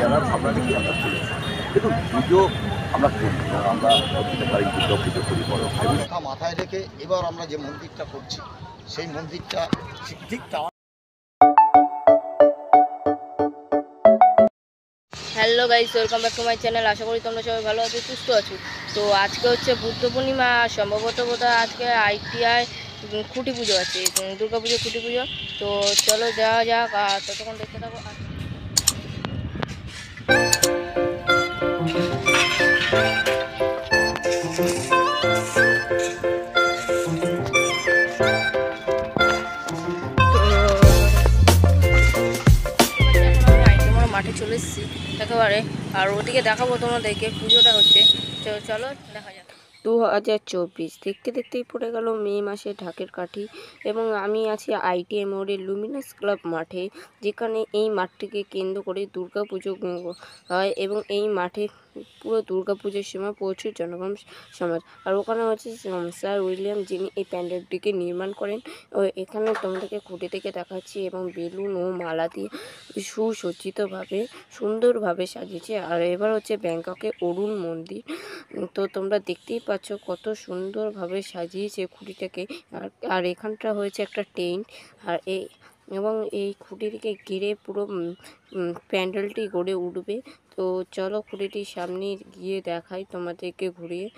যারা ভাবনা দেখি আমরা চলে কিন্তু পুজো আমরা করি আমরা প্রত্যেকবারই পুজো করি বড় কথা মাথায় রেখে এবার আমরা যে মন্দিরটা করছি সেই মন্দিরটা ঠিক hello guys, welcome back to my channel. আশা করি তোমরা সবাই ভালো আছো, সুস্থ আছো। তো আজকে হচ্ছে বুদ্ধ পূর্ণিমা, সম্ভবত বোধহয় আজকে ITI খুঁটি পুজো আছে, দুর্গা পুজো খুঁটি পুজো। তো চলো যাওয়া যাক, আর ততক্ষণ দেখতে থাকো। মাঠে চলে এসেছি একেবারে, আর ওদিকে দেখাবো তোমাদেরকে পুজোটা হচ্ছে। চলো দেখা যাক। 2024 দেখতে দেখতেই পড়ে গেল মে মাসে ঢাকের কাঠি, এবং আমি আছি ITI মোড়ের লুমিনাস ক্লাব মাঠে, যেখানে এই মাঠটিকে কেন্দ্র করে দুর্গা পুজো হয়, এবং এই মাঠে পুরো দুর্গা পুজোর সময় প্রচুর জনগণ সমাজ। আর ওখানে হচ্ছে স্যার উইলিয়াম, যিনি এই প্যান্ডেলটিকে নির্মাণ করেন। ও এখানে তোমাদেরকে খুঁটি থেকে দেখাচ্ছি, এবং বেলুন ও মালা দিয়ে সুসজ্জিতভাবে সুন্দরভাবে সাজিয়েছে। আর এবার হচ্ছে ব্যাংককে অরুণ মন্দির। তো তোমরা দেখতেই পাচ্ছ কত সুন্দরভাবে সাজিয়েছে খুঁটিটাকে। আর এখানটা হয়েছে একটা টেন্ট, আর এবং এই খুঁটিটিকে ঘিরে পুরো প্যান্ডেলটি গড়ে উঠবে। তো চলো খুঁটিটির সামনে গিয়ে দেখাই তোমাদেরকে ঘুরিয়ে,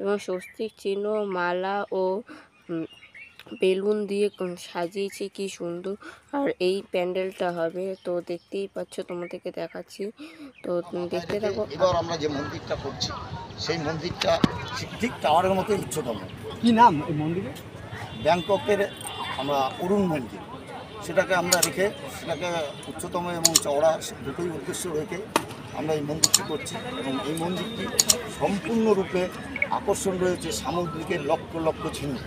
এবং স্বস্তিক চিহ্ন, মালা ও বেলুন দিয়ে সাজিয়েছে, কি সুন্দর। আর এই প্যান্ডেলটা হবে, তো দেখতেই পাচ্ছ, তোমাদেরকে দেখাচ্ছি। তো দেখতে থাকো। এবার আমরা যে মন্দিরটা করছি সেই মন্দিরটা ঠিক টাওয়ারের মতোই উচ্চতম। কি নাম এই মন্দিরে? ব্যাংককের আমরা অরুণ মন্দির, সেটাকে আমরা রেখে সেটাকে উচ্চতম এবং চওড়া দুটোই উদ্দেশ্য রেখে আমরা এই মন্দিরটি করছি। এবং এই মন্দিরটি সম্পূর্ণরূপে আকর্ষণ রয়েছে সামুদ্রিকের লক্ষ লক্ষ ঝিনুক,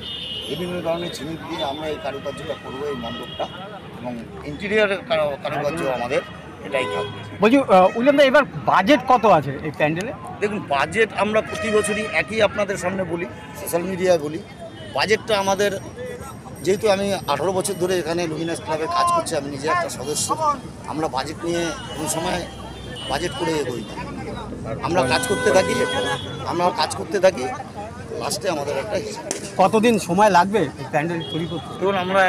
বিভিন্ন ধরনের ঝিনুক দিয়ে আমরা এই কারুকার্যটা করবো এই মণ্ডপটা, এবং ইন্টেরিয়ারের কারুকার্য আমাদের এটাই থাকবে। বলছি উইলিয়াম দা, এবার বাজেট কত আছে এই প্যান্ডেলে? দেখুন, বাজেট আমরা প্রতি বছরই একই আপনাদের সামনে বলি, সোশ্যাল মিডিয়ায় বলি। বাজেটটা আমাদের, যেহেতু আমি 18 বছর ধরে এখানে লুমিনাস ক্লাবে কাজ করছি, আমি নিজে একটা সদস্য, আমরা বাজেট নিয়ে কোন সময় বাজেট করে এগোই না। আমরা কাজ করতে থাকি, লাস্টে আমাদের একটা হিসাব। কতদিন সময় লাগবে এই প্যান্ডেল তৈরি করতে? ধরুন, আমরা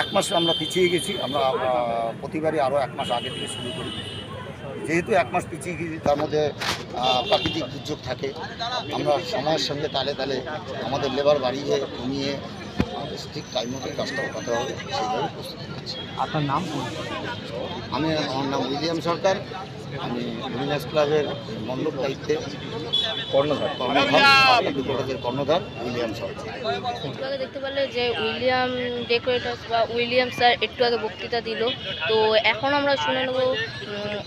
এক মাস আমরা পিছিয়ে গেছি। আমরা প্রতিবারই আরও 1 মাস আগে থেকে শুরু করি। যেহেতু 1 মাস পিছিয়ে গেছি, তার মধ্যে প্রাকৃতিক দুর্যোগ থাকে, আমরা সময়ের সঙ্গে তালে তালে আমাদের লেবার বাড়িয়ে কমিয়ে আমাদের ঠিক টাইম মতোই কাজটা করতে হবে, সেইভাবে প্রস্তুতি নিচ্ছি। আপনার নাম? আমার নাম উইলিয়াম সরকার, আমি লুমিনাস ক্লাবের মণ্ডপ দায়িত্বে কর্ণধার উইলিয়াম সরকার। একটু আগে দেখতে পারলে যে উইলিয়াম ডেকোরেটার্স বা উইলিয়াম স্যার একটু আগে বক্তৃতা দিল। তো এখন আমরা শুনে নেব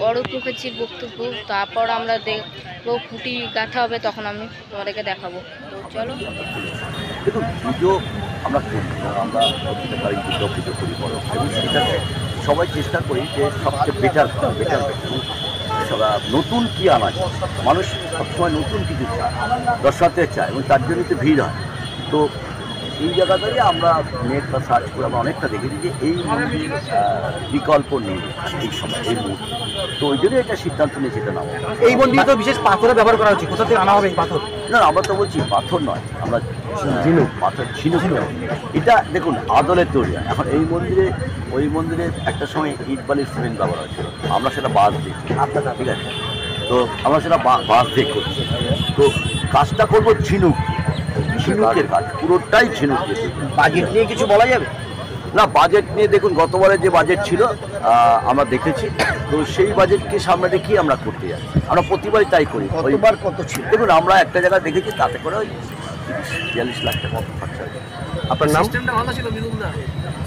অরূপ মুখার্জির বক্তব্য, তারপর আমরা দেখবো খুঁটি গাঁথা হবে, তখন আমি তোমাদেরকে দেখাবো। তো চলো। দেখুন, পুজো আমরা করি আমরা প্রত্যেকবারই পুজো করি বড়, এবং সেটাকে সবাই চেষ্টা করি যে সবচেয়ে বেটার নতুন কী আনা যায়। মানুষ সবসময় নতুন কিছু চায়, দর্শনার্থী চায়, এবং তার জন্যই তো ভিড় হয়। তো এই জায়গাটাই আমরা নেট বা সার্চ করে আমরা অনেকটা দেখেছি যে এই মন্দির বিকল্প নেই এই সময়, এই মুহূর্তে। তো ওই জন্যই একটা সিদ্ধান্ত নিয়েছে এটা নাম। এই মন্দিরে তো বিশেষ পাথরের ব্যবহার করা হচ্ছে, কোথা থেকে আনা হবে এই পাথর? না, আমরা তো বলছি পাথর নয়, আমরা ঝিনুক, পাথর ঝিনুক নয়। এটা দেখুন আদলের তৈরি। এখন এই মন্দিরে, ওই মন্দিরে একটা সময় ইট বালির সিমেন্ট ব্যবহার হয়েছিল, আমরা সেটা বাঁশ দিই। ঠিক আছে, তো আমরা সেটা বাঁশ দিয়ে করছি। তো কাজটা করবো ঝিনুকের কাজ, পুরোটাই ঝিনুক দিয়ে। বাজেট নিয়ে কিছু বলা যাবে? না, বাজেট নিয়ে দেখুন গতবারের যে বাজেট ছিল আমরা দেখেছি, তো সেই বাজেটকে সামনে রেখেই আমরা করতে যাই। আমরা প্রতিবারই তাই করি। গতবার কত ছিল? দেখুন, আমরা একটা জায়গায় দেখেছি, তাতে করে ওই 30-42 লাখ টাকা মতো খরচা হয়েছে। আপনার নাম?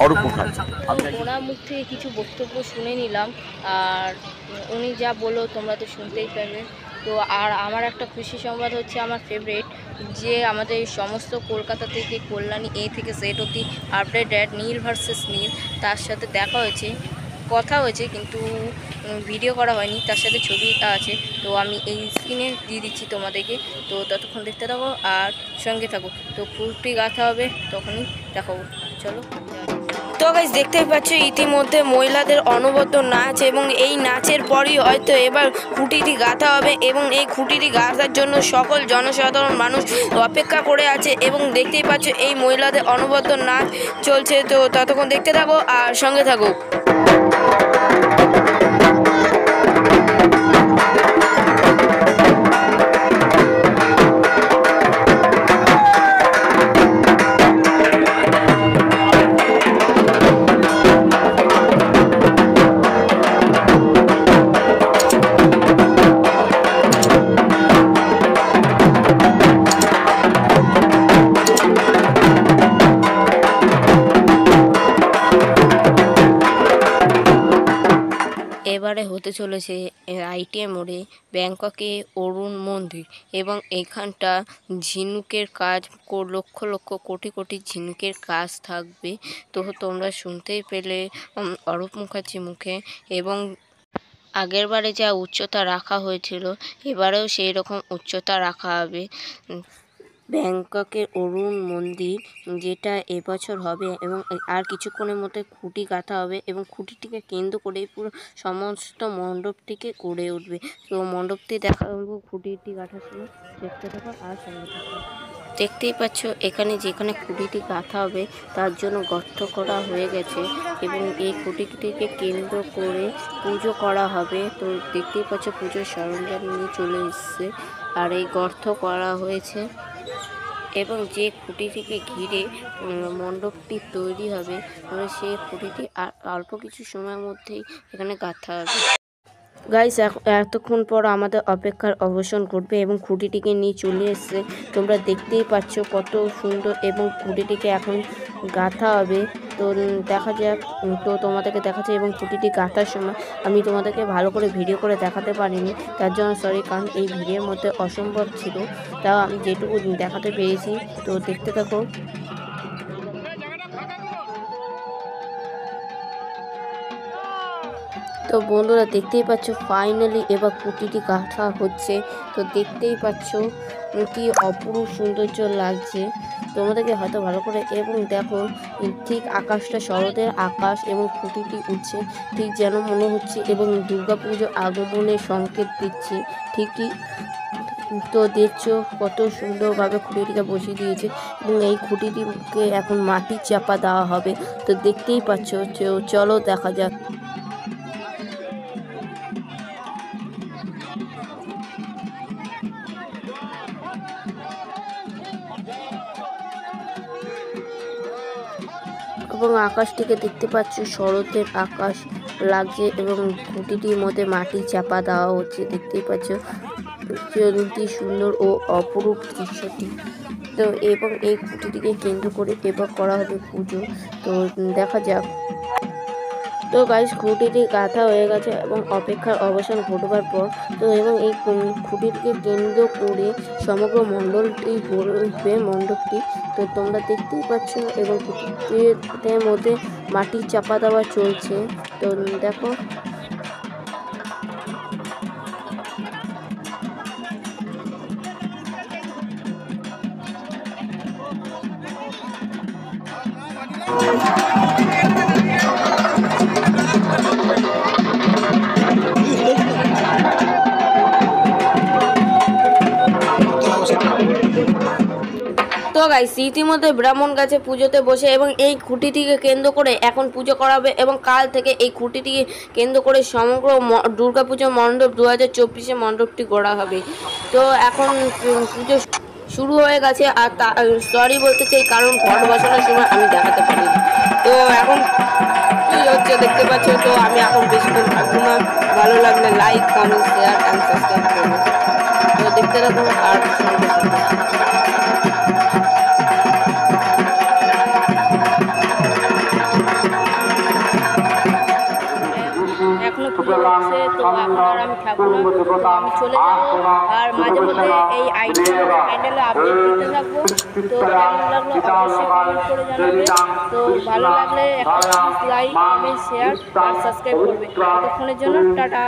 অরূপ মুখার্জি। ওনার মুখ থেকে কিছু বক্তব্য শুনে নিলাম, আর উনি যা বললো তোমরা তো শুনতেই পাবে। তো আর আমার একটা খুশি সংবাদ হচ্ছে, আমার ফেভারিট যে আমাদের সমস্ত কলকাতা থেকে কল্যাণী A থেকে Z অবধি আপডেট নীল ভার্সেস নীল, তার সাথে দেখা হয়েছে। কথা হয়েছে কিন্তু ভিডিও করা হয়নি, তার সাথে ছবিটা আছে। তো আমি এই স্ক্রিনে দিয়ে দিচ্ছি তোমাদেরকে। তো ততক্ষণ দেখতে থাকো আর সঙ্গে থাকো। তো খুঁটি গাঁথা হবে তখনই দেখাবো, চলো। তো গাইস দেখতেই পাচ্ছ ইতিমধ্যে মহিলাদের অনবদ্য নাচ, এবং এই নাচের পরই হয়তো এবার খুঁটিটি গাঁথা হবে, এবং এই খুঁটিটি গাঁথার জন্য সকল জনসাধারণ মানুষ অপেক্ষা করে আছে। এবং দেখতেই পাচ্ছ এই মহিলাদের অনবদ্য নাচ চলছে। তো ততক্ষণ দেখতে থাকো আর সঙ্গে থাকো। এবারে হতে চলেছে আইটিএম মোড়ে ব্যাংককে অরুণ মন্দির, এবং এইখানটা ঝিনুকের কাজ, লক্ষ লক্ষ কোটি কোটি ঝিনুকের কাজ থাকবে। তো তোমরা শুনতেই পেলে অরূপ মুখার্জি মুখে। এবং আগের বারে যা উচ্চতা রাখা হয়েছিল এবারেও সেই রকম উচ্চতা রাখা হবে। ব্যাংককের অরুণ মন্দির যেটা এবছর হবে, এবং আর কিছুক্ষণের মধ্যে খুঁটি গাঁথা হবে, এবং খুঁটিটিকে কেন্দ্র করে পুরো সমস্ত মণ্ডপটিকে গড়ে উঠবে। তো মণ্ডপটি দেখাবো খুঁটিটি গাঁথার সময়, দেখতে থাকো আর সঙ্গে থাকো। দেখতেই পাচ্ছ এখানে যেখানে খুঁটিটি গাঁথা হবে তার জন্য গর্ত করা হয়ে গেছে, এবং এই খুঁটিটিকে কেন্দ্র করে পুজো করা হবে। তো দেখতেই পাচ্ছ পুজোর সরঞ্জাম নিয়ে চলে এসছে, আর এই গর্ত করা হয়েছে, এবং যে খুঁটিটিকে ঘিরে মণ্ডপটি তৈরি হবে সেই খুঁটিটি আর অল্প কিছু সময়ের মধ্যেই এখানে গাঁথা হবে। গাইস এতক্ষণ পর আমাদের অপেক্ষার অবসান ঘটবে, এবং খুঁটিটিকে নিয়ে চলে এসছে। তোমরা দেখতেই পাচ্ছ কত সুন্দর, এবং খুঁটিটিকে এখন গাঁথা হবে। তো দেখা যাক, তো তোমাদেরকে দেখাচ্ছে। এবং খুঁটিটি গাঁথার সময় আমি তোমাদেরকে ভালো করে ভিডিও করে দেখাতে পারিনি, তার জন্য সরি, কারণ এই ভিডিওর মধ্যে অসম্ভব ছিল। তাও আমি যেটুকু দেখাতে পেরেছি, তো দেখতে থাকো। তো বন্ধুরা দেখতেই পাচ্ছ ফাইনালি এবার খুঁটিটি গাঁথা হচ্ছে। তো দেখতেই পাচ্ছ কি অপরূপ সৌন্দর্য লাগছে তোমাদেরকে হয়তো ভালো করে। এবং দেখো ঠিক আকাশটা শরতের আকাশ, এবং খুঁটিটি উঠছে ঠিক যেন মনে হচ্ছে এবং দুর্গাপুজো আগমনের সংকেত দিচ্ছে ঠিকই। তো দেখছো কত সুন্দরভাবে খুঁটিটিকে বসিয়ে দিয়েছে, এবং এই খুঁটিটিকে এখন মাটির চাপা দেওয়া হবে। তো দেখতেই পাচ্ছ, চলো দেখা যাক। এবং আকাশটিকে দেখতে পাচ্ছ শরতের আকাশ লাগছে, এবং খুঁটিটির মধ্যে মাটি চাপা দেওয়া হচ্ছে। দেখতেই পাচ্ছ কি সুন্দর ও অপরূপ দৃশ্যটি। তো এবং এই খুঁটিটিকে কেন্দ্র করে এবার করা হবে পুজো। তো দেখা যাক। তো গাইস খুঁটিটি গাঁথা হয়ে গেছে, এবং অপেক্ষার অবসান ঘটবার পর তো এবং এই খুঁটিটিকে কেন্দ্র করে সমগ্র মণ্ডলটি গড়ে উঠবে মণ্ডপটি। তো তোমরা দেখতেই পাচ্ছ, এবং খুঁটিটির মধ্যে মাটি চাপা দেওয়া চলছে। তো দেখো তো গাইস ইতিমধ্যে ব্রাহ্মণ গাছে পুজোতে বসে, এবং এই খুঁটিটিকে কেন্দ্র করে এখন পুজো করা হবে, এবং কাল থেকে এই খুঁটিটিকে কেন্দ্র করে সমগ্র দুর্গাপুজো মণ্ডপ 2024-এ মণ্ডপটি গড়া হবে। তো এখন পুজো শুরু হয়ে গেছে, আর সরি বলতে চাই কারণ ঘট বসানোর সময় আমি দেখাতে পারিনি। তো এখন কি হচ্ছে দেখতে পাচ্ছ। তো আমি এখন বেশিক্ষণ থাকবো না, ভালো লাগলে like, comment, share and subscribe করবো। তো দেখতে থাকো আর সঙ্গে এখনো পুজো হচ্ছে। তো এখন আর আমি থাকবো না, তো আমি চলে যাবো। আর মাঝে মধ্যে এই আইডি প্যান্ডেলে আপডেট দিতে থাকবো। তো কেমন লাগলো অবশ্যই কমেন্ট করে জানাবে। তো ভালো লাগলে একটা লাইক, কমেন্ট, শেয়ার আর সাবস্ক্রাইব করবে। ততক্ষণের জন্য টাটা।